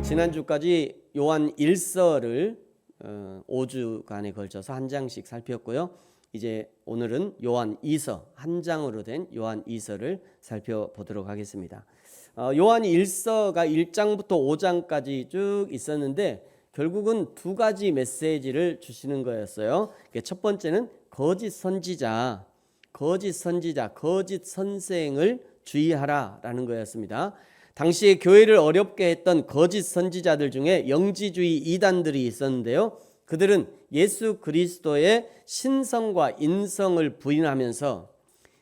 지난주까지 요한 1서를 5주간에 걸쳐서 한 장씩 살폈고요. 이제 오늘은 요한 2서, 한 장으로 된 요한 2서를 살펴보도록 하겠습니다. 요한 1서가 1장부터 5장까지 쭉 있었는데 결국은 두 가지 메시지를 주시는 거였어요. 첫 번째는 거짓 선지자, 거짓 선생을 주의하라라는 거였습니다. 당시에 교회를 어렵게 했던 거짓 선지자들 중에 영지주의 이단들이 있었는데요. 그들은 예수 그리스도의 신성과 인성을 부인하면서,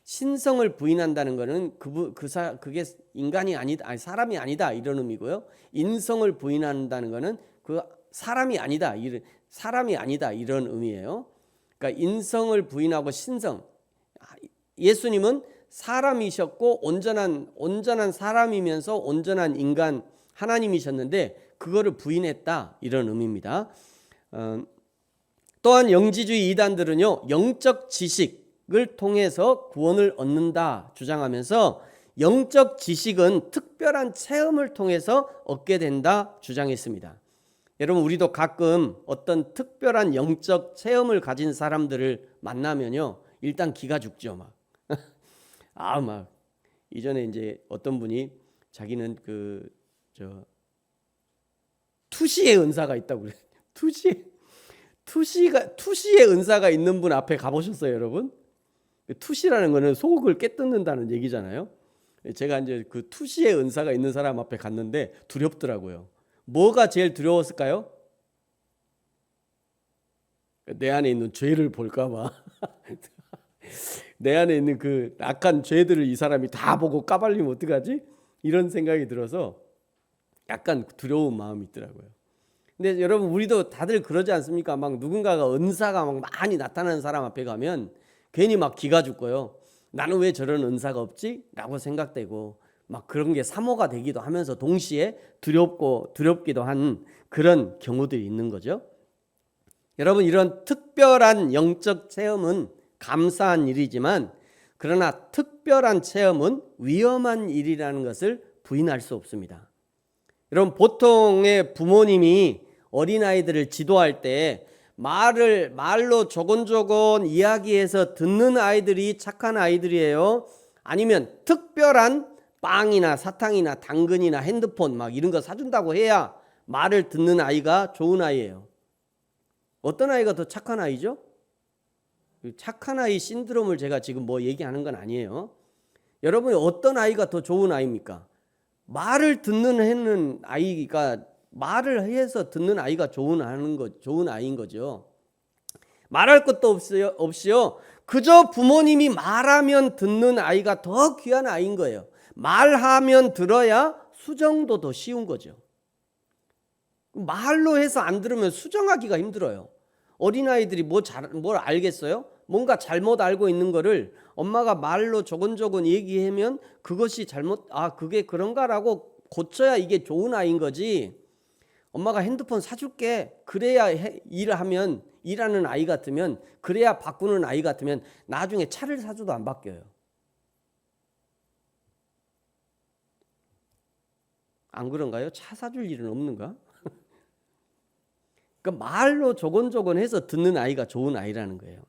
신성을 부인한다는 것은 그게 인간이 아니다, 아니 사람이 아니다 이런 의미고요. 인성을 부인한다는 것은 그 사람이 아니다 이런 의미예요. 그러니까 인성을 부인하고 신성, 예수님은 사람이셨고 온전한 사람이면서 온전한 인간 하나님이셨는데 그거를 부인했다 이런 의미입니다. 또한 영지주의 이단들은요, 영적 지식을 통해서 구원을 얻는다 주장하면서 영적 지식은 특별한 체험을 통해서 얻게 된다 주장했습니다. 여러분, 우리도 가끔 어떤 특별한 영적 체험을 가진 사람들을 만나면요, 일단 기가 죽죠. 막 이전에 이제 어떤 분이 자기는 투시의 은사가 있다고 그래요. 투시의 은사가 있는 분 앞에 가보셨어요, 여러분? 투시라는 거는 소고기를 깨뜯는다는 얘기잖아요. 제가 이제 그 투시의 은사가 있는 사람 앞에 갔는데 두렵더라고요. 뭐가 제일 두려웠을까요? 내 안에 있는 죄를 볼까봐. 내 안에 있는 그 악한 죄들을 이 사람이 다 보고 까발리면 어떡하지? 이런 생각이 들어서 약간 두려운 마음이 있더라고요. 근데 여러분, 우리도 다들 그러지 않습니까? 막 누군가가 은사가 막 많이 나타나는 사람 앞에 가면 괜히 막 기가 죽고요. 나는 왜 저런 은사가 없지? 라고 생각되고 막 그런 게 사모가 되기도 하면서 동시에 두렵기도 한 그런 경우들이 있는 거죠. 여러분, 이런 특별한 영적 체험은 감사한 일이지만, 그러나 특별한 체험은 위험한 일이라는 것을 부인할 수 없습니다. 여러분, 보통의 부모님이 어린아이들을 지도할 때 말로 조곤조곤 이야기해서 듣는 아이들이 착한 아이들이에요? 아니면 특별한 빵이나 사탕이나 당근이나 핸드폰 막 이런 거 사준다고 해야 말을 듣는 아이가 좋은 아이예요? 어떤 아이가 더 착한 아이죠? 착한 아이 신드롬을 제가 지금 뭐 얘기하는 건 아니에요. 여러분이 어떤 아이가 더 좋은 아이입니까? 말을 듣는 아이가, 말을 해서 듣는 아이가 좋은 아이인 거죠. 말할 것도 없이요. 그저 부모님이 말하면 듣는 아이가 더 귀한 아이인 거예요. 말하면 들어야 수정도 더 쉬운 거죠. 말로 해서 안 들으면 수정하기가 힘들어요. 어린아이들이 뭘 알겠어요? 뭔가 잘못 알고 있는 거를 엄마가 말로 조곤조곤 얘기하면 그것이 그게 그런가라고 고쳐야 이게 좋은 아이인 거지. 엄마가 핸드폰 사줄게, 그래야 일하는 아이 같으면, 그래야 바꾸는 아이 같으면 나중에 차를 사줘도 안 바뀌어요. 안 그런가요? 차 사줄 일은 없는가? 그러니까 말로 조곤조곤 해서 듣는 아이가 좋은 아이라는 거예요.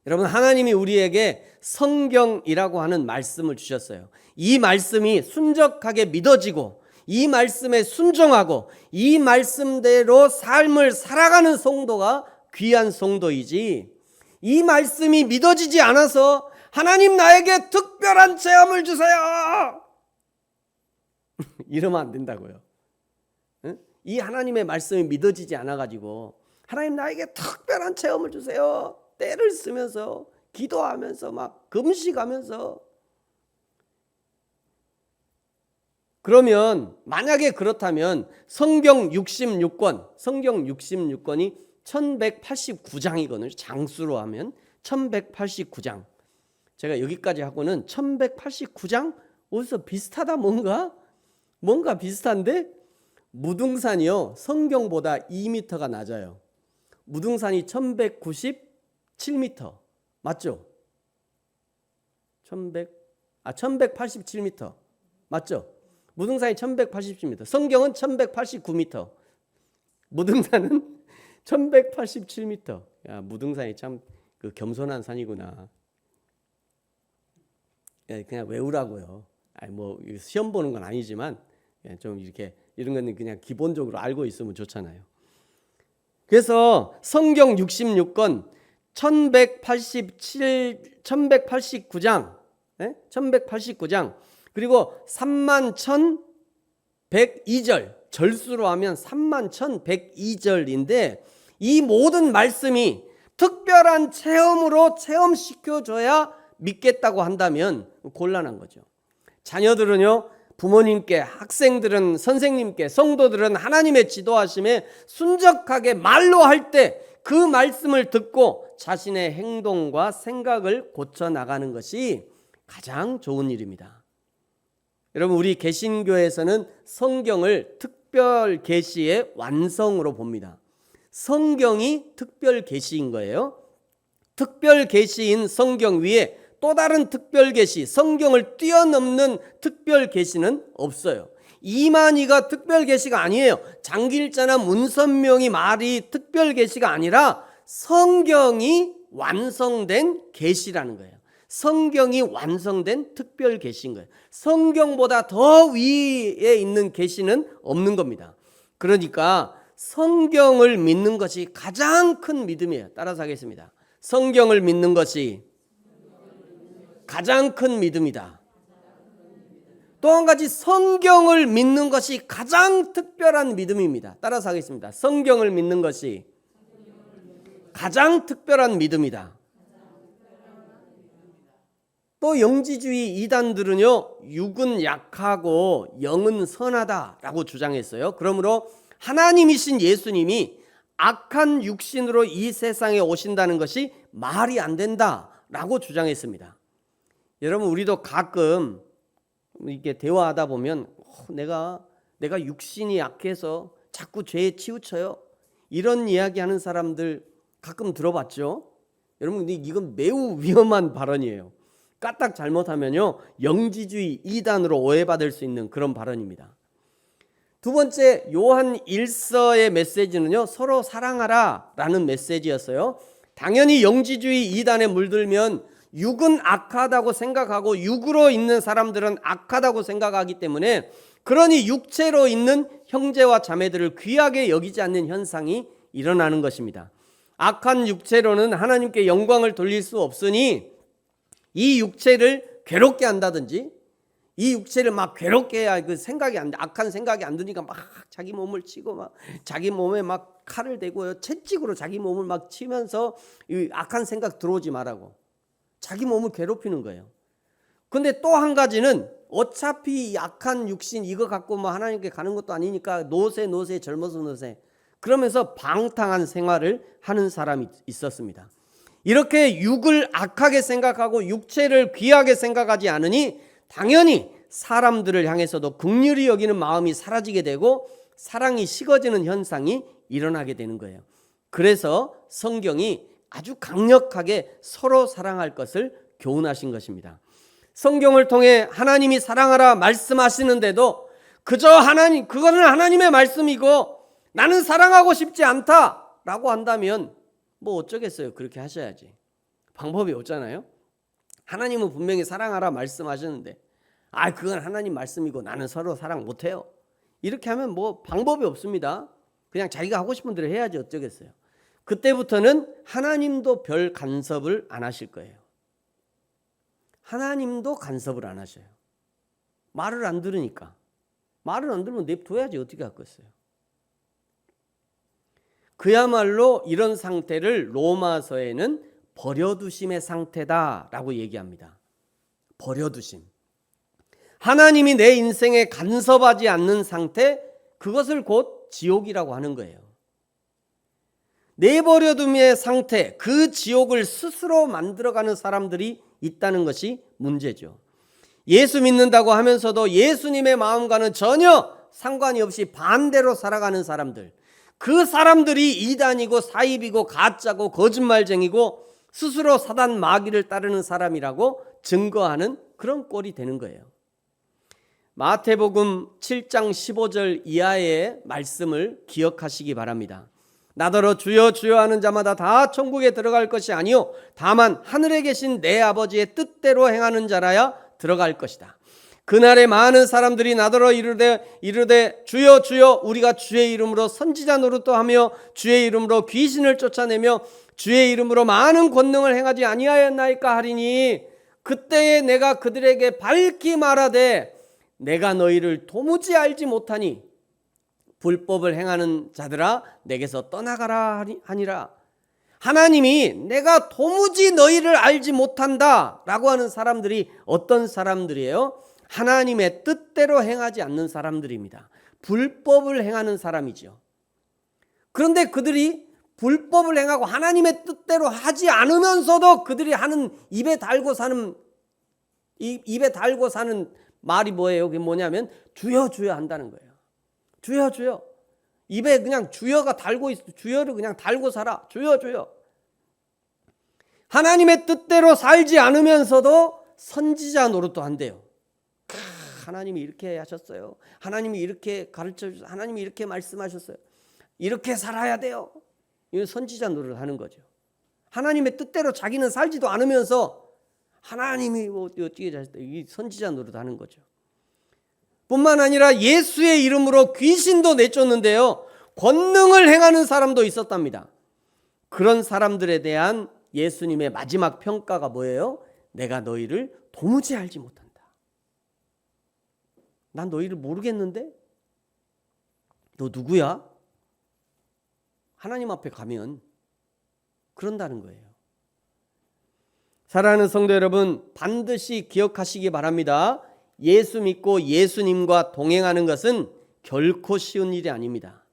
여러분, 하나님이 우리에게 성경이라고 하는 말씀을 주셨어요. 이 말씀이 순적하게 믿어지고 이 말씀에 순종하고 이 말씀대로 삶을 살아가는 성도가 귀한 성도이지, 이 말씀이 믿어지지 않아서 하나님 나에게 특별한 체험을 주세요 이러면 안 된다고요. 이 하나님의 말씀이 믿어지지 않아가지고 하나님 나에게 특별한 체험을 주세요, 때를 쓰면서 기도하면서 막 금식하면서, 그러면 만약에 그렇다면 성경 66권이 1189장이거든요. 장수로 하면 1189장. 제가 여기까지 하고는 1189장 어디서 비슷하다, 뭔가 비슷한데, 무등산이요, 성경보다 2m가 낮아요. 무등산이 1197m 맞죠? 1187m. 맞죠? 무등산이 1187m. 성경은 1189m. 무등산은 1187m. 야, 무등산이 참 그 겸손한 산이구나. 그냥 외우라고요. 뭐 시험 보는 건 아니지만 좀 이렇게 이런 거는 그냥 기본적으로 알고 있으면 좋잖아요. 그래서 성경 66권 1189장 1189장 그리고 31,102절 절수로 하면 31,102절인데 이 모든 말씀이 특별한 체험으로 체험시켜줘야 믿겠다고 한다면 곤란한 거죠. 자녀들은요, 부모님께, 학생들은 선생님께, 성도들은 하나님의 지도하심에 순적하게 말로 할 때 그 말씀을 듣고 자신의 행동과 생각을 고쳐나가는 것이 가장 좋은 일입니다. 여러분, 우리 개신교에서는 성경을 특별 계시의 완성으로 봅니다. 성경이 특별 계시인 거예요. 특별 계시인 성경 위에 또 다른 특별 계시, 성경을 뛰어넘는 특별 계시는 없어요. 이만희가 특별 계시가 아니에요. 장길자나 문선명이 말이 특별 계시가 아니라 성경이 완성된 계시라는 거예요. 성경이 완성된 특별 계시인 거예요. 성경보다 더 위에 있는 계시는 없는 겁니다. 그러니까 성경을 믿는 것이 가장 큰 믿음이에요. 따라서 하겠습니다. 성경을 믿는 것이 가장 큰 믿음이다. 또 한 가지, 성경을 믿는 것이 가장 특별한 믿음입니다. 따라서 하겠습니다. 성경을 믿는 것이 가장 특별한 믿음이다. 또 영지주의 이단들은요, 육은 약하고 영은 선하다라고 주장했어요. 그러므로 하나님이신 예수님이 악한 육신으로 이 세상에 오신다는 것이 말이 안 된다라고 주장했습니다. 여러분, 우리도 가끔 이렇게 대화하다 보면 내가 육신이 약해서 자꾸 죄에 치우쳐요. 이런 이야기하는 사람들 가끔 들어봤죠? 여러분, 근데 이건 매우 위험한 발언이에요. 까딱 잘못하면요, 영지주의 이단으로 오해받을 수 있는 그런 발언입니다. 두 번째, 요한 1서의 메시지는요, 서로 사랑하라 라는 메시지였어요. 당연히 영지주의 이단에 물들면 육은 악하다고 생각하고 육으로 있는 사람들은 악하다고 생각하기 때문에, 그러니 육체로 있는 형제와 자매들을 귀하게 여기지 않는 현상이 일어나는 것입니다. 악한 육체로는 하나님께 영광을 돌릴 수 없으니 이 육체를 괴롭게 한다든지, 이 육체를 막 괴롭게 해야 그 생각이 안 돼. 악한 생각이 안 드니까 막 자기 몸을 치고 막 자기 몸에 막 칼을 대고요, 채찍으로 자기 몸을 막 치면서 이 악한 생각 들어오지 말라고 자기 몸을 괴롭히는 거예요. 근데 또 한 가지는 어차피 약한 육신 이거 갖고 뭐 하나님께 가는 것도 아니니까 노세 젊어서 노세 그러면서 방탕한 생활을 하는 사람이 있었습니다. 이렇게 육을 악하게 생각하고 육체를 귀하게 생각하지 않으니 당연히 사람들을 향해서도 긍휼히 여기는 마음이 사라지게 되고 사랑이 식어지는 현상이 일어나게 되는 거예요. 그래서 성경이 아주 강력하게 서로 사랑할 것을 교훈하신 것입니다. 성경을 통해 하나님이 사랑하라 말씀하시는데도 그저 그거는 하나님의 말씀이고 나는 사랑하고 싶지 않다라고 한다면 뭐 어쩌겠어요. 그렇게 하셔야지. 방법이 없잖아요. 하나님은 분명히 사랑하라 말씀하셨는데 그건 하나님 말씀이고 나는 서로 사랑 못해요. 이렇게 하면 뭐 방법이 없습니다. 그냥 자기가 하고 싶은 대로 해야지 어쩌겠어요. 그때부터는 하나님도 별 간섭을 안 하실 거예요. 하나님도 간섭을 안 하셔요. 말을 안 들으니까. 말을 안 들으면 냅둬야지 어떻게 하겠어요. 그야말로 이런 상태를 로마서에는 버려두심의 상태다라고 얘기합니다. 버려두심. 하나님이 내 인생에 간섭하지 않는 상태, 그것을 곧 지옥이라고 하는 거예요. 내버려둠의 상태, 그 지옥을 스스로 만들어가는 사람들이 있다는 것이 문제죠. 예수 믿는다고 하면서도 예수님의 마음과는 전혀 상관이 없이 반대로 살아가는 사람들, 그 사람들이 이단이고 사입이고 가짜고 거짓말쟁이고 스스로 사단 마귀를 따르는 사람이라고 증거하는 그런 꼴이 되는 거예요. 마태복음 7장 15절 이하의 말씀을 기억하시기 바랍니다. 나더러 주여 주여 하는 자마다 다 천국에 들어갈 것이 아니요 다만 하늘에 계신 내 아버지의 뜻대로 행하는 자라야 들어갈 것이다. 그날에 많은 사람들이 나더러 이르되 주여 주여 우리가 주의 이름으로 선지자 노릇도 하며 주의 이름으로 귀신을 쫓아내며 주의 이름으로 많은 권능을 행하지 아니하였나이까 하리니 그때에 내가 그들에게 밝히 말하되 내가 너희를 도무지 알지 못하니 불법을 행하는 자들아 내게서 떠나가라 하니라. 하나님이 내가 도무지 너희를 알지 못한다 라고 하는 사람들이 어떤 사람들이에요? 하나님의 뜻대로 행하지 않는 사람들입니다. 불법을 행하는 사람이죠. 그런데 그들이 불법을 행하고 하나님의 뜻대로 하지 않으면서도 그들이 하는 입에 달고 사는 말이 뭐예요? 그게 뭐냐면 주여 주여 한다는 거예요. 주여 주여. 입에 그냥 주여가 달고 있어. 주여를 그냥 달고 살아. 주여 주여. 하나님의 뜻대로 살지 않으면서도 선지자 노릇도 한대요. 하나님이 이렇게 하셨어요. 하나님이 이렇게 가르쳐 주셨어요. 하나님이 이렇게 말씀하셨어요. 이렇게 살아야 돼요. 이건 선지자 노릇을 하는 거죠. 하나님의 뜻대로 자기는 살지도 않으면서 하나님이 어떻게 하셨다. 이 선지자 노릇 하는 거죠. 뿐만 아니라 예수의 이름으로 귀신도 내쫓는데요. 권능을 행하는 사람도 있었답니다. 그런 사람들에 대한 예수님의 마지막 평가가 뭐예요? 내가 너희를 도무지 알지 못한다. 난 너희를 모르겠는데? 너 누구야? 하나님 앞에 가면 그런다는 거예요. 사랑하는 성도 여러분, 반드시 기억하시기 바랍니다. 예수 믿고 예수님과 동행하는 것은 결코 쉬운 일이 아닙니다.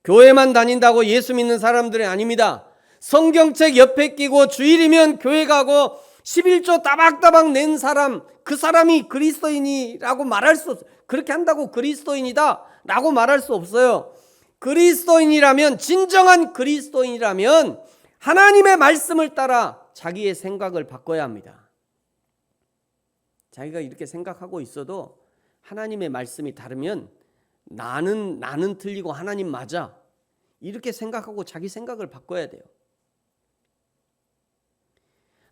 교회만 다닌다고 예수 믿는 사람들이 아닙니다. 성경책 옆에 끼고 주일이면 교회 가고 11조 따박따박 낸 사람, 그 사람이 그리스도인이라고 말할 수 없어요. 그렇게 한다고 그리스도인이다 라고 말할 수 없어요. 그리스도인이라면, 진정한 그리스도인이라면 하나님의 말씀을 따라 자기의 생각을 바꿔야 합니다. 자기가 이렇게 생각하고 있어도 하나님의 말씀이 다르면 나는 틀리고 하나님 맞아, 이렇게 생각하고 자기 생각을 바꿔야 돼요.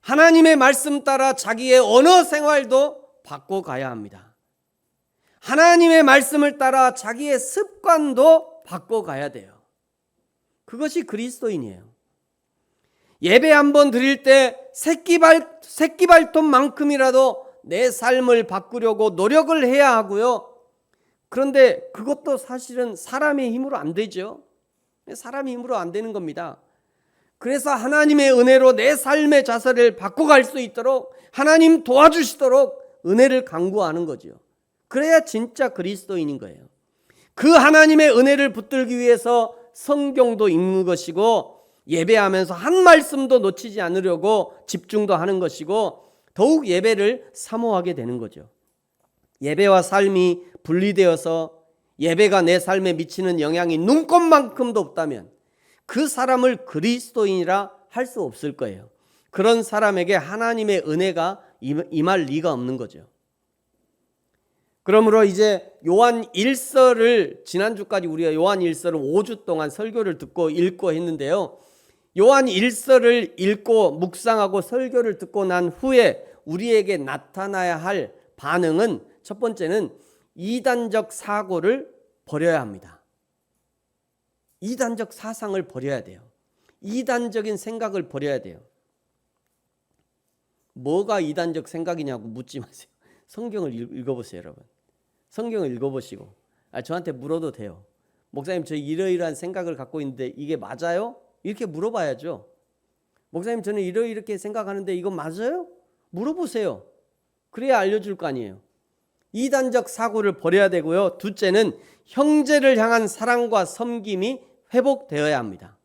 하나님의 말씀 따라 자기의 언어 생활도 바꿔가야 합니다. 하나님의 말씀을 따라 자기의 습관도 바꿔가야 돼요. 그것이 그리스도인이에요. 예배 한번 드릴 때 새끼발톱만큼이라도 내 삶을 바꾸려고 노력을 해야 하고요. 그런데 그것도 사실은 사람의 힘으로 안 되죠. 사람의 힘으로 안 되는 겁니다. 그래서 하나님의 은혜로 내 삶의 자세를 바꿔갈 수 있도록 하나님 도와주시도록 은혜를 간구하는 거죠. 그래야 진짜 그리스도인인 거예요. 그 하나님의 은혜를 붙들기 위해서 성경도 읽는 것이고 예배하면서 한 말씀도 놓치지 않으려고 집중도 하는 것이고 더욱 예배를 사모하게 되는 거죠. 예배와 삶이 분리되어서 예배가 내 삶에 미치는 영향이 눈꼽만큼도 없다면 그 사람을 그리스도인이라 할 수 없을 거예요. 그런 사람에게 하나님의 은혜가 임할 리가 없는 거죠. 그러므로 이제 요한 1서를 지난주까지 우리가 요한 1서를 5주 동안 설교를 듣고 읽고 했는데요. 요한 1서를 읽고 묵상하고 설교를 듣고 난 후에 우리에게 나타나야 할 반응은, 첫 번째는 이단적 사고를 버려야 합니다. 이단적 사상을 버려야 돼요. 이단적인 생각을 버려야 돼요. 뭐가 이단적 생각이냐고 묻지 마세요. 성경을 읽어보세요, 여러분. 성경을 읽어보시고 저한테 물어도 돼요. 목사님, 저 이러이러한 생각을 갖고 있는데 이게 맞아요? 이렇게 물어봐야죠. 목사님, 저는 이렇게 생각하는데 이건 맞아요? 물어보세요. 그래야 알려줄 거 아니에요. 이단적 사고를 버려야 되고요. 둘째는 형제를 향한 사랑과 섬김이 회복되어야 합니다.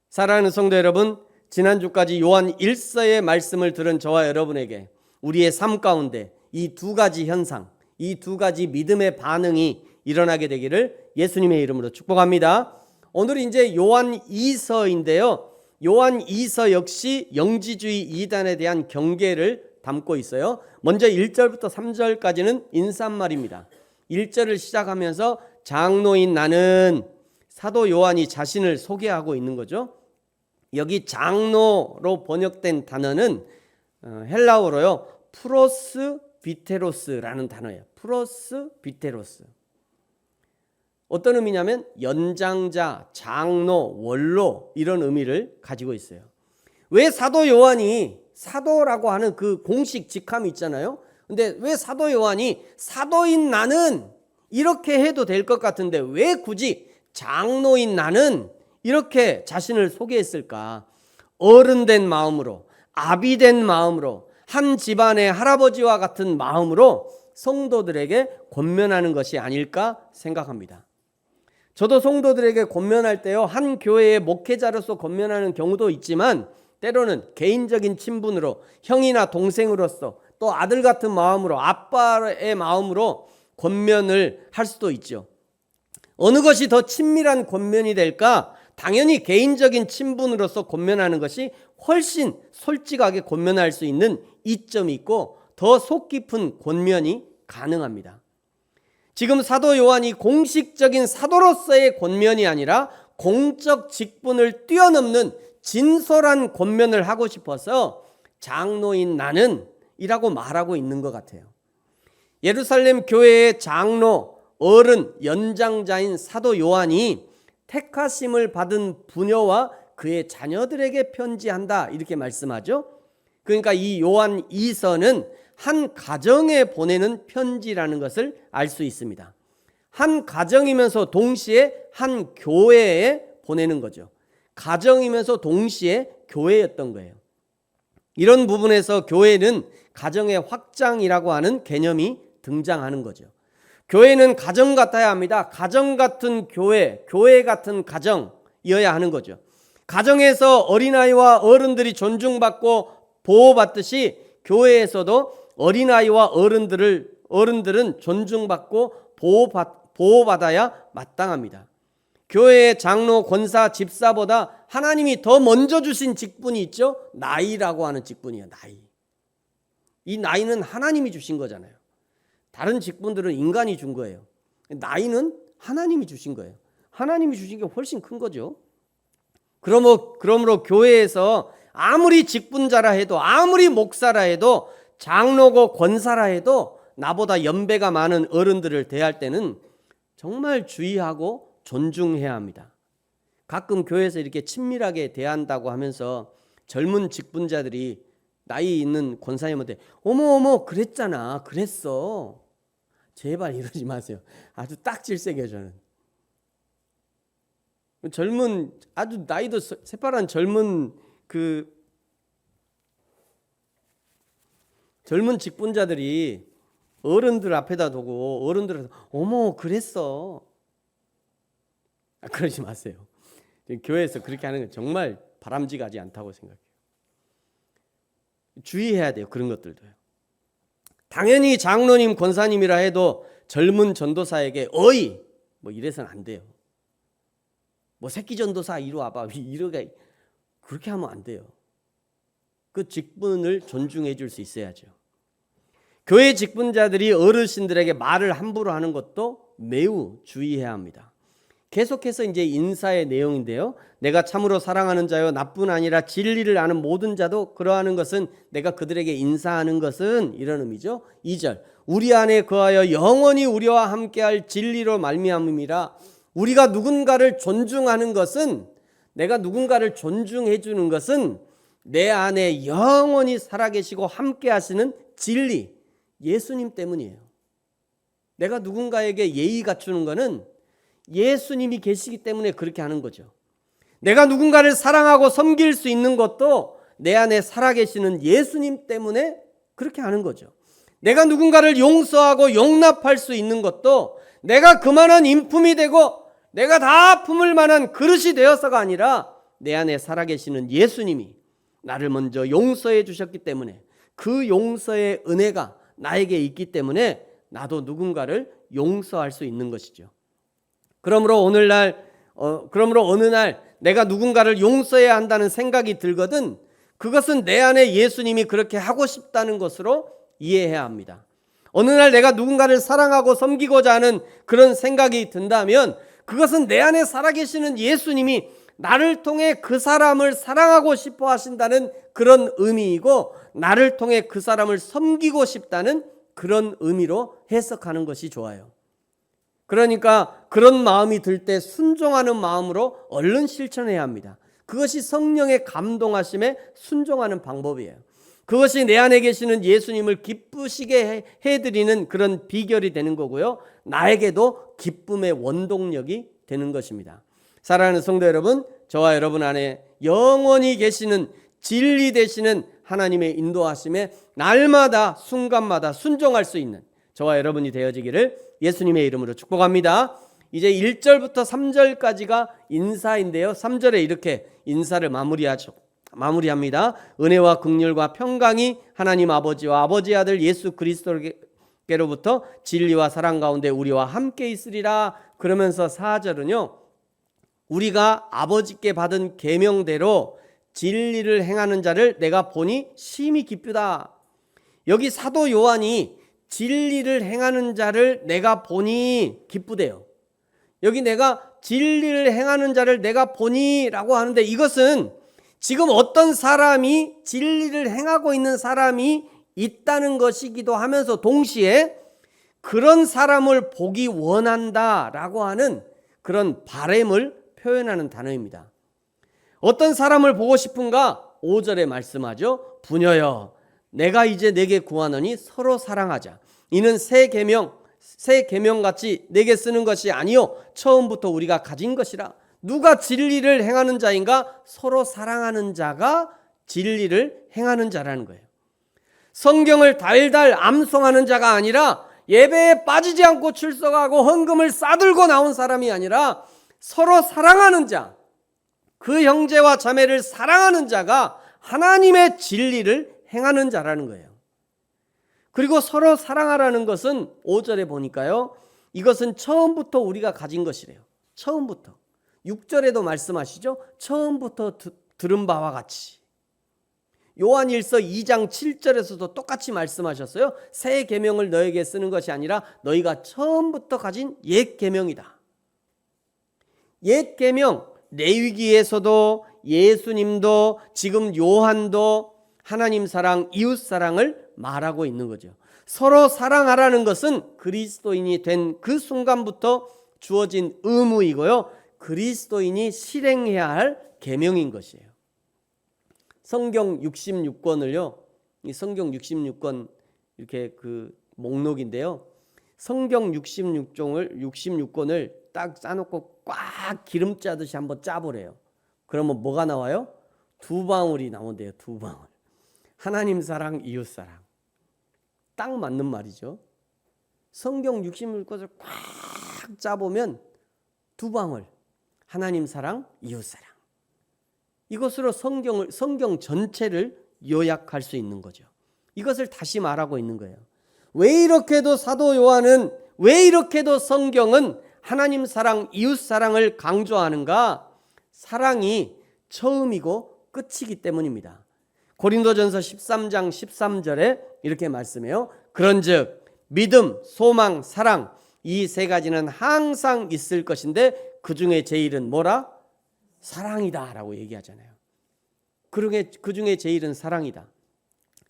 사랑하는 성도 여러분, 지난주까지 요한 1서의 말씀을 들은 저와 여러분에게 우리의 삶 가운데 이 두 가지 현상, 이 두 가지 믿음의 반응이 일어나게 되기를 예수님의 이름으로 축복합니다. 오늘 이제 요한 2서인데요. 요한 2서 역시 영지주의 이단에 대한 경계를 담고 있어요. 먼저 1절부터 3절까지는 인사말입니다. 1절을 시작하면서 장로인 나는, 사도 요한이 자신을 소개하고 있는 거죠. 여기 장로로 번역된 단어는 헬라어로요, 프로스 비테로스라는 단어예요. 프로스 비테로스. 어떤 의미냐면 연장자, 장로, 원로, 이런 의미를 가지고 있어요. 왜 사도 요한이, 사도라고 하는 그 공식 직함이 있잖아요. 근데 왜 사도 요한이 사도인 나는 이렇게 해도 될 것 같은데 왜 굳이 장로인 나는 이렇게 자신을 소개했을까? 어른된 마음으로, 아비된 마음으로, 한 집안의 할아버지와 같은 마음으로 성도들에게 권면하는 것이 아닐까 생각합니다. 저도 성도들에게 권면할 때요, 한 교회의 목회자로서 권면하는 경우도 있지만 때로는 개인적인 친분으로, 형이나 동생으로서, 또 아들 같은 마음으로, 아빠의 마음으로 권면을 할 수도 있죠. 어느 것이 더 친밀한 권면이 될까? 당연히 개인적인 친분으로서 권면하는 것이 훨씬 솔직하게 권면할 수 있는 이점이 있고 더 속 깊은 권면이 가능합니다. 지금 사도 요한이 공식적인 사도로서의 권면이 아니라 공적 직분을 뛰어넘는 진솔한 권면을 하고 싶어서 장로인 나는 이라고 말하고 있는 것 같아요. 예루살렘 교회의 장로, 어른, 연장자인 사도 요한이 택하심을 받은 부녀와 그의 자녀들에게 편지한다, 이렇게 말씀하죠. 그러니까 이 요한 2서는 한 가정에 보내는 편지라는 것을 알 수 있습니다. 한 가정이면서 동시에 한 교회에 보내는 거죠. 가정이면서 동시에 교회였던 거예요. 이런 부분에서 교회는 가정의 확장이라고 하는 개념이 등장하는 거죠. 교회는 가정 같아야 합니다. 가정 같은 교회, 교회 같은 가정이어야 하는 거죠. 가정에서 어린아이와 어른들이 존중받고 보호받듯이 교회에서도 어린아이와 어른들은 존중받고 보호받아야 마땅합니다. 교회의 장로, 권사, 집사보다 하나님이 더 먼저 주신 직분이 있죠. 나이라고 하는 직분이에요. 나이. 이 나이는 하나님이 주신 거잖아요. 다른 직분들은 인간이 준 거예요. 나이는 하나님이 주신 거예요. 하나님이 주신 게 훨씬 큰 거죠. 그러므로 교회에서 아무리 직분자라 해도, 아무리 목사라 해도, 장로고 권사라 해도 나보다 연배가 많은 어른들을 대할 때는 정말 주의하고 존중해야 합니다. 가끔 교회에서 이렇게 친밀하게 대한다고 하면서 젊은 직분자들이 나이 있는 권사님한테 어머 그랬잖아, 그랬어. 제발 이러지 마세요. 아주 딱 질색이에요. 저는 젊은, 아주 나이도 새파란 젊은 직분자들이 어른들 앞에다 두고 어른들한테 어머 그랬어, 그러지 마세요. 교회에서 그렇게 하는 건 정말 바람직하지 않다고 생각해요. 주의해야 돼요. 그런 것들도요. 당연히 장로님, 권사님이라 해도 젊은 전도사에게 어이 뭐 이래서는 안 돼요. 뭐 새끼 전도사 이리 와봐, 이러게 그렇게 하면 안 돼요. 그 직분을 존중해 줄 수 있어야죠. 교회 직분자들이 어르신들에게 말을 함부로 하는 것도 매우 주의해야 합니다. 계속해서 이제 인사의 내용인데요. 내가 참으로 사랑하는 자요, 나뿐 아니라 진리를 아는 모든 자도 그러하는 것은 내가 그들에게 인사하는 것은, 이런 의미죠. 2절, 우리 안에 거하여 영원히 우리와 함께할 진리로 말미암음이라. 우리가 누군가를 존중하는 것은, 내가 누군가를 존중해 주는 것은 내 안에 영원히 살아계시고 함께하시는 진리, 예수님 때문이에요. 내가 누군가에게 예의 갖추는 것은 예수님이 계시기 때문에 그렇게 하는 거죠. 내가 누군가를 사랑하고 섬길 수 있는 것도 내 안에 살아계시는 예수님 때문에 그렇게 하는 거죠. 내가 누군가를 용서하고 용납할 수 있는 것도 내가 그만한 인품이 되고 내가 다 품을 만한 그릇이 되어서가 아니라 내 안에 살아계시는 예수님이 나를 먼저 용서해 주셨기 때문에, 그 용서의 은혜가 나에게 있기 때문에 나도 누군가를 용서할 수 있는 것이죠. 그러므로 어느 날 내가 누군가를 용서해야 한다는 생각이 들거든 그것은 내 안에 예수님이 그렇게 하고 싶다는 것으로 이해해야 합니다. 어느 날 내가 누군가를 사랑하고 섬기고자 하는 그런 생각이 든다면 그것은 내 안에 살아계시는 예수님이 나를 통해 그 사람을 사랑하고 싶어 하신다는 그런 의미이고, 나를 통해 그 사람을 섬기고 싶다는 그런 의미로 해석하는 것이 좋아요. 그러니까 그런 마음이 들 때 순종하는 마음으로 얼른 실천해야 합니다. 그것이 성령의 감동하심에 순종하는 방법이에요. 그것이 내 안에 계시는 예수님을 기쁘시게 해드리는 그런 비결이 되는 거고요. 나에게도 기쁨의 원동력이 되는 것입니다. 사랑하는 성도 여러분, 저와 여러분 안에 영원히 계시는 진리 되시는 하나님의 인도하심에 날마다 순간마다 순종할 수 있는 저와 여러분이 되어지기를 예수님의 이름으로 축복합니다. 이제 1절부터 3절까지가 인사인데요. 3절에 이렇게 인사를 마무리합니다. 은혜와 긍휼과 평강이 하나님 아버지와 아버지 아들 예수 그리스도께로부터 진리와 사랑 가운데 우리와 함께 있으리라. 그러면서 4절은요, 우리가 아버지께 받은 계명대로 진리를 행하는 자를 내가 보니 심히 기쁘다. 여기 사도 요한이 진리를 행하는 자를 내가 보니 기쁘대요. 여기 내가 진리를 행하는 자를 내가 보니 라고 하는데, 이것은 지금 어떤 사람이 진리를 행하고 있는 사람이 있다는 것이기도 하면서 동시에 그런 사람을 보기 원한다 라고 하는 그런 바램을 표현하는 단어입니다. 어떤 사람을 보고 싶은가? 5절에 말씀하죠. 부녀여, 내가 이제 내게 구하노니 서로 사랑하자. 이는 새 계명 같이 내게 쓰는 것이 아니요 처음부터 우리가 가진 것이라. 누가 진리를 행하는 자인가? 서로 사랑하는 자가 진리를 행하는 자라는 거예요. 성경을 달달 암송하는 자가 아니라, 예배에 빠지지 않고 출석하고 헌금을 싸들고 나온 사람이 아니라 서로 사랑하는 자, 그 형제와 자매를 사랑하는 자가 하나님의 진리를 행하는 자라는 거예요. 그리고 서로 사랑하라는 것은 5절에 보니까요, 이것은 처음부터 우리가 가진 것이래요. 처음부터. 6절에도 말씀하시죠. 처음부터 들은 바와 같이. 요한일서 2장 7절에서도 똑같이 말씀하셨어요. 새 계명을 너에게 쓰는 것이 아니라 너희가 처음부터 가진 옛 계명이다. 옛 계명, 레위기에서도 예수님도 지금 요한도 하나님 사랑, 이웃 사랑을 말하고 있는 거죠. 서로 사랑하라는 것은 그리스도인이 된 그 순간부터 주어진 의무이고요, 그리스도인이 실행해야 할 계명인 것이에요. 성경 66권을요, 이 성경 66권 이렇게 그 목록인데요, 성경 66권을 딱 짜놓고 꽉 기름 짜듯이 한번 짜보래요. 그러면 뭐가 나와요? 2방울이 나온대요. 2방울. 하나님 사랑, 이웃 사랑. 딱 맞는 말이죠. 성경 66권을 꽉 짜보면 2방울. 하나님 사랑, 이웃 사랑. 이것으로 성경 전체를 요약할 수 있는 거죠. 이것을 다시 말하고 있는 거예요. 왜 이렇게도 사도 요한은, 왜 이렇게도 성경은 하나님 사랑, 이웃 사랑을 강조하는가? 사랑이 처음이고 끝이기 때문입니다. 고린도전서 13장 13절에 이렇게 말씀해요. 그런즉 믿음, 소망, 사랑, 이 세 가지는 항상 있을 것인데 그 중에 제일은 뭐라? 사랑이다 라고 얘기하잖아요. 그 중에 제일은 사랑이다.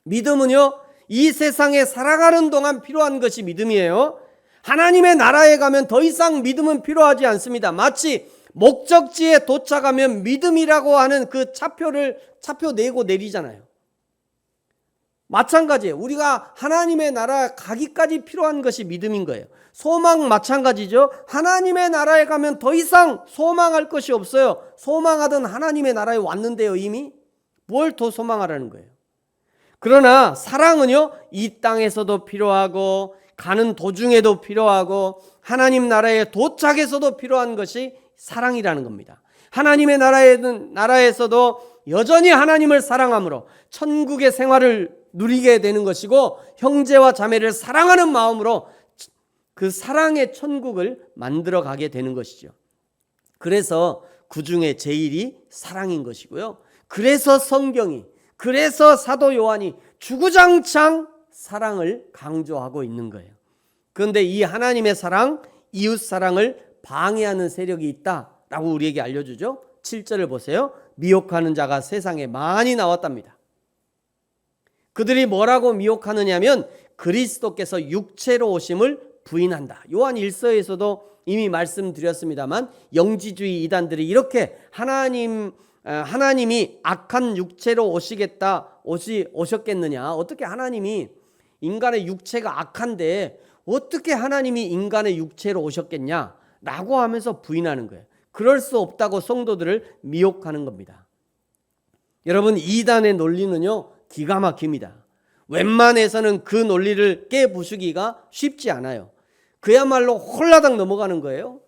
믿음은요, 이 세상에 살아가는 동안 필요한 것이 믿음이에요. 하나님의 나라에 가면 더 이상 믿음은 필요하지 않습니다. 마치 목적지에 도착하면 믿음이라고 하는 그 차표 내고 내리잖아요. 마찬가지예요. 우리가 하나님의 나라 가기까지 필요한 것이 믿음인 거예요. 소망 마찬가지죠. 하나님의 나라에 가면 더 이상 소망할 것이 없어요. 소망하던 하나님의 나라에 왔는데요, 이미. 뭘 더 소망하라는 거예요. 그러나 사랑은요, 이 땅에서도 필요하고 가는 도중에도 필요하고 하나님 나라에 도착해서도 필요한 것이 사랑이라는 겁니다. 하나님의 나라에서도 여전히 하나님을 사랑함으로 천국의 생활을 누리게 되는 것이고, 형제와 자매를 사랑하는 마음으로 그 사랑의 천국을 만들어 가게 되는 것이죠. 그래서 그 중에 제일이 사랑인 것이고요. 그래서 성경이, 그래서 사도 요한이 주구장창 사랑을 강조하고 있는 거예요. 그런데 이 하나님의 사랑, 이웃 사랑을 방해하는 세력이 있다라고 우리에게 알려주죠. 7절을 보세요. 미혹하는 자가 세상에 많이 나왔답니다. 그들이 뭐라고 미혹하느냐면 그리스도께서 육체로 오심을 부인한다. 요한 1서에서도 이미 말씀드렸습니다만 영지주의 이단들이 이렇게 하나님이 악한 육체로 오셨겠느냐, 어떻게 하나님이 인간의 육체가 악한데 어떻게 하나님이 인간의 육체로 오셨겠냐 라고 하면서 부인하는 거예요. 그럴 수 없다고 성도들을 미혹하는 겁니다. 여러분, 이단의 논리는요 기가 막힙니다. 웬만해서는 그 논리를 깨부수기가 쉽지 않아요. 그야말로 홀라당 넘어가는 거예요.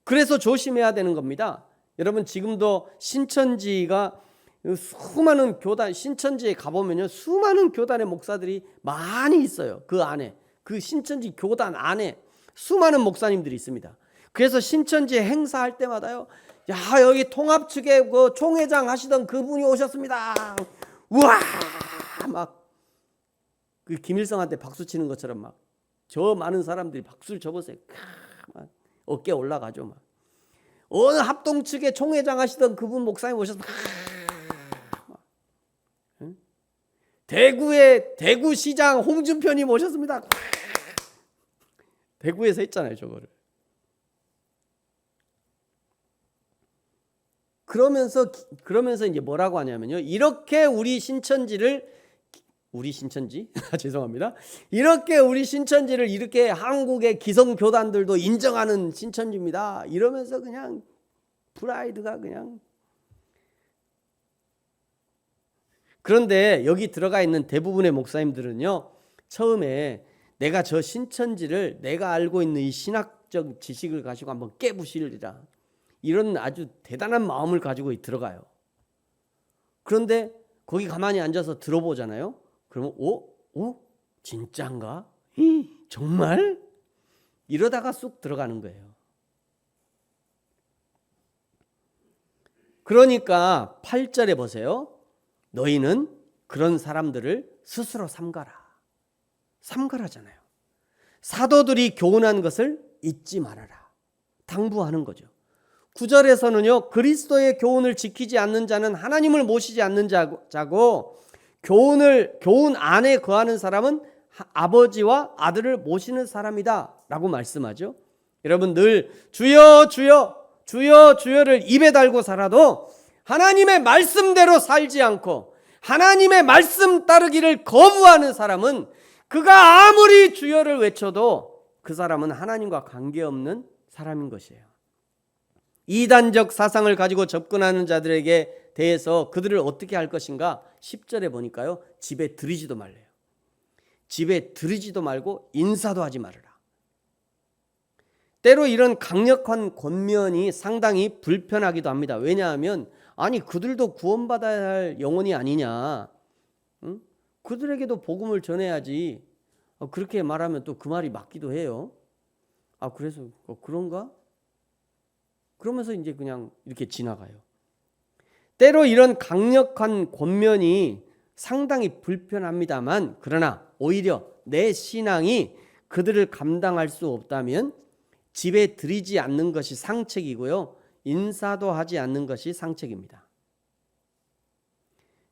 그래서 조심해야 되는 겁니다. 여러분, 지금도 신천지가 수많은 교단, 신천지에 가보면요 수많은 교단의 목사들이 많이 있어요. 그 안에, 그 신천지 교단 안에 수많은 목사님들이 있습니다. 그래서 신천지 행사할 때마다요, 야, 여기 통합 측의 그 총회장 하시던 그분이 오셨습니다. 우와, 막 그 김일성한테 박수 치는 것처럼 막 저 많은 사람들이 박수를 쳐보세요. 막 어깨 올라가죠. 막 어느 합동 측의 총회장 하시던 그분 목사님 오셔서 대구시장 홍준표님 오셨습니다. 대구에서 했잖아요, 저거를. 그러면서 이제 뭐라고 하냐면요, 이렇게 우리 신천지 죄송합니다. 이렇게 우리 신천지를 이렇게 한국의 기성 교단들도 인정하는 신천지입니다. 이러면서 그냥 프라이드가 그냥. 그런데 여기 들어가 있는 대부분의 목사님들은요, 처음에 내가 저 신천지를 내가 알고 있는 이 신학적 지식을 가지고 한번 깨부시리라, 이런 아주 대단한 마음을 가지고 들어가요. 그런데 거기 가만히 앉아서 들어보잖아요. 그러면 진짠가? 정말? 이러다가 쑥 들어가는 거예요. 그러니까 8절에 보세요. 너희는 그런 사람들을 스스로 삼가라. 삼가라잖아요. 사도들이 교훈한 것을 잊지 말아라. 당부하는 거죠. 9절에서는요, 그리스도의 교훈을 지키지 않는 자는 하나님을 모시지 않는 자고, 교훈 안에 거하는 사람은 아버지와 아들을 모시는 사람이다 라고 말씀하죠. 여러분, 늘 주여 주여 주여 주여를 입에 달고 살아도 하나님의 말씀대로 살지 않고 하나님의 말씀 따르기를 거부하는 사람은, 그가 아무리 주여를 외쳐도 그 사람은 하나님과 관계없는 사람인 것이에요. 이단적 사상을 가지고 접근하는 자들에게 대해서 그들을 어떻게 할 것인가? 10절에 보니까요, 집에 들이지도 말래요. 집에 들이지도 말고 인사도 하지 말아라. 때로 이런 강력한 권면이 상당히 불편하기도 합니다. 왜냐하면 아니, 그들도 구원받아야 할 영혼이 아니냐, 응? 그들에게도 복음을 전해야지. 그렇게 말하면 또 그 말이 맞기도 해요. 그래서 그런가? 그러면서 이제 그냥 이렇게 지나가요. 때로 이런 강력한 권면이 상당히 불편합니다만, 그러나 오히려 내 신앙이 그들을 감당할 수 없다면 집에 들이지 않는 것이 상책이고요, 인사도 하지 않는 것이 상책입니다.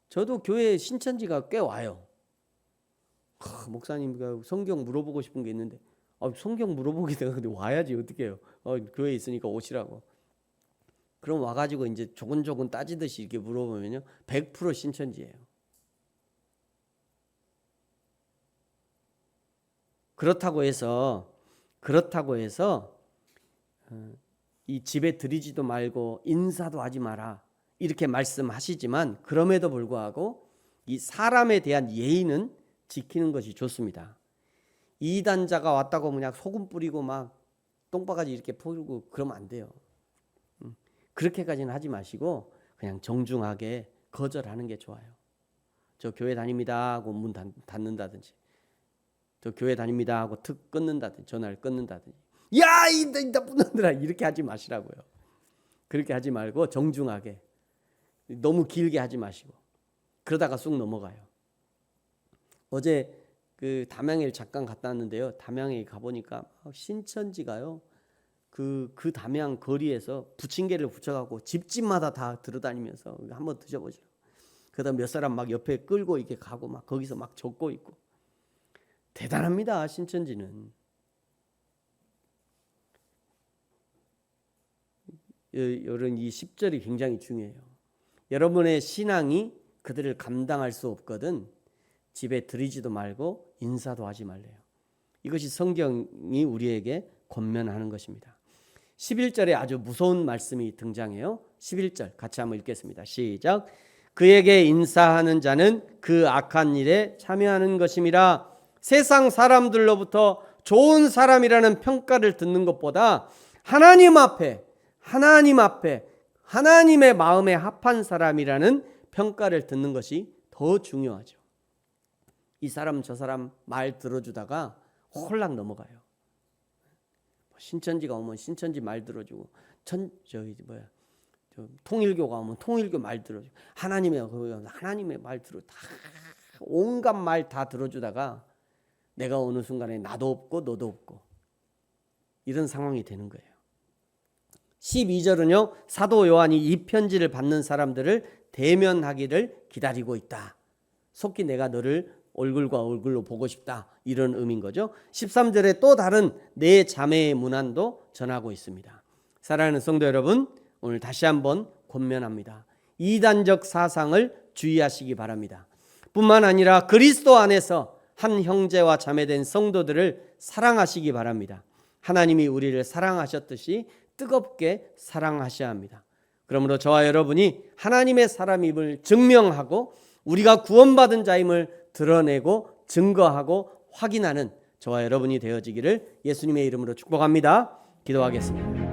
저도 교회에 신천지가 꽤 와요. 목사님, 성경 물어보고 싶은 게 있는데, 성경 물어보게 되면 근데 와야지 어떻게 해요? 교회에 있으니까 오시라고. 그럼 와가지고 이제 조근조근 따지듯이 이렇게 물어보면요, 100% 신천지예요. 그렇다고 해서 이 집에 들이지도 말고 인사도 하지 마라 이렇게 말씀하시지만, 그럼에도 불구하고 이 사람에 대한 예의는 지키는 것이 좋습니다. 이단자가 왔다고 그냥 소금 뿌리고 막 똥바가지 이렇게 풀고 그러면 안 돼요. 그렇게까지는 하지 마시고 그냥 정중하게 거절하는 게 좋아요. 저 교회 다닙니다 하고 문 닫는다든지, 저 교회 다닙니다 하고 툭 끊는다든지, 전화를 끊는다든지, 야, 이 나쁜 놈들아, 이렇게 하지 마시라고요. 그렇게 하지 말고 정중하게, 너무 길게 하지 마시고. 그러다가 쑥 넘어가요. 어제 그 담양에 잠깐 갔다 왔는데요. 담양에 가보니까 신천지가요. 그 담양 거리에서 부침개를 붙여갖고 집집마다 다 들어다니면서 한번 드셔보죠. 그러다 몇 사람 막 옆에 끌고 이렇게 가고 막 거기서 막 적고 있고. 대단합니다. 신천지는. 이런 이 10절이 굉장히 중요해요. 여러분의 신앙이 그들을 감당할 수 없거든 집에 들이지도 말고 인사도 하지 말래요. 이것이 성경이 우리에게 권면하는 것입니다. 11절에 아주 무서운 말씀이 등장해요. 11절 같이 한번 읽겠습니다. 시작. 그에게 인사하는 자는 그 악한 일에 참여하는 것임이라. 세상 사람들로부터 좋은 사람이라는 평가를 듣는 것보다 하나님 앞에 하나님의 마음에 합한 사람이라는 평가를 듣는 것이 더 중요하죠. 이 사람 저 사람 말 들어주다가 홀랑 넘어가요. 신천지가 오면 신천지 말 들어주고 통일교가 오면 통일교 말 들어주고 하나님의 말 들어 다 온갖 말 다 들어주다가 내가 어느 순간에 나도 없고 너도 없고 이런 상황이 되는 거예요. 12절은요. 사도 요한이 이 편지를 받는 사람들을 대면하기를 기다리고 있다. 속히 내가 너를 얼굴과 얼굴로 보고 싶다. 이런 의미인 거죠. 13절에 또 다른 네 자매의 문안도 전하고 있습니다. 사랑하는 성도 여러분, 오늘 다시 한번 권면합니다. 이단적 사상을 주의하시기 바랍니다. 뿐만 아니라 그리스도 안에서 한 형제와 자매된 성도들을 사랑하시기 바랍니다. 하나님이 우리를 사랑하셨듯이 뜨겁게 사랑하셔야 합니다. 그러므로 저와 여러분이 하나님의 사람임을 증명하고 우리가 구원받은 자임을 드러내고 증거하고 확인하는 저와 여러분이 되어지기를 예수님의 이름으로 축복합니다. 기도하겠습니다.